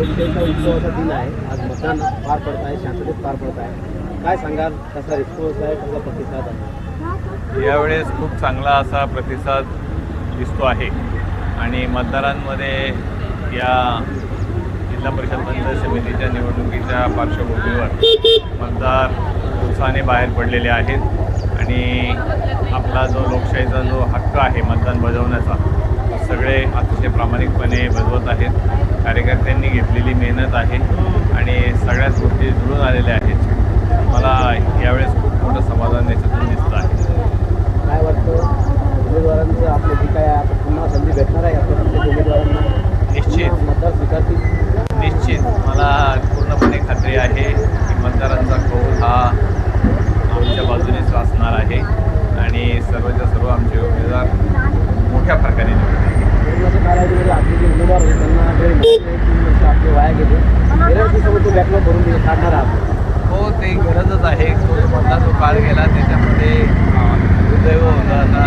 कोणत्याचा उत्सवाचा दिन आहे, आज मतदान पार पडत आहे, शांततेत पार पडत आहे. काय सांगाल, कसा रिस्पॉन्स आहे, कसा प्रतिसाद आहे? यावेळेस खूप चांगला असा प्रतिसाद दिसतो आहे आणि मतदारांमध्ये या जिल्हा परिषद पंचायत समितीच्या निवडणुकीच्या पार्श्वभूमीवर मतदार उत्साहाने बाहेर पडलेले आहेत आणि आपला जो लोकशाहीचा जो हक्क आहे मतदान बजावण्याचा, सगळे अतिशय प्रामाणिकपणे बजावत आहेत. कार्यकर्त्यांनी घेतलेली मेहनत आहे आणि सगळ्याच गोष्टी जुळून आलेल्या आहेत. मला यावेळेस खूप मोठं समाधान याच्यातून दिसतं आहे. काय वाटतं, उमेदवारांचं आपले जे काय आता पुन्हा संधी भेटणार आहे आपल्या प्रत्येक उमेदवारांना? निश्चित मतदार स्वीकारतील? निश्चित मला पूर्णपणे खात्री आहे की मतदारांचा कौल हा आमच्या बाजूनेच असणार आहे आणि सर्वच्या सर्व आमचे उमेदवार मोठ्या फरकाने निवडतील. कोरोनाच्या कालावधीमध्ये आपले जे उमेदवार होते त्यांना वेळ मिळाली, 3 वर्ष आपले वाया गेले. गेल्या वर्षीसोबत तो बॅकलॉग भरून काढणार आहात? हो, ते गरजच आहे. तो मधला जो काळ गेला त्याच्यामध्ये दुर्दैव होतं. आता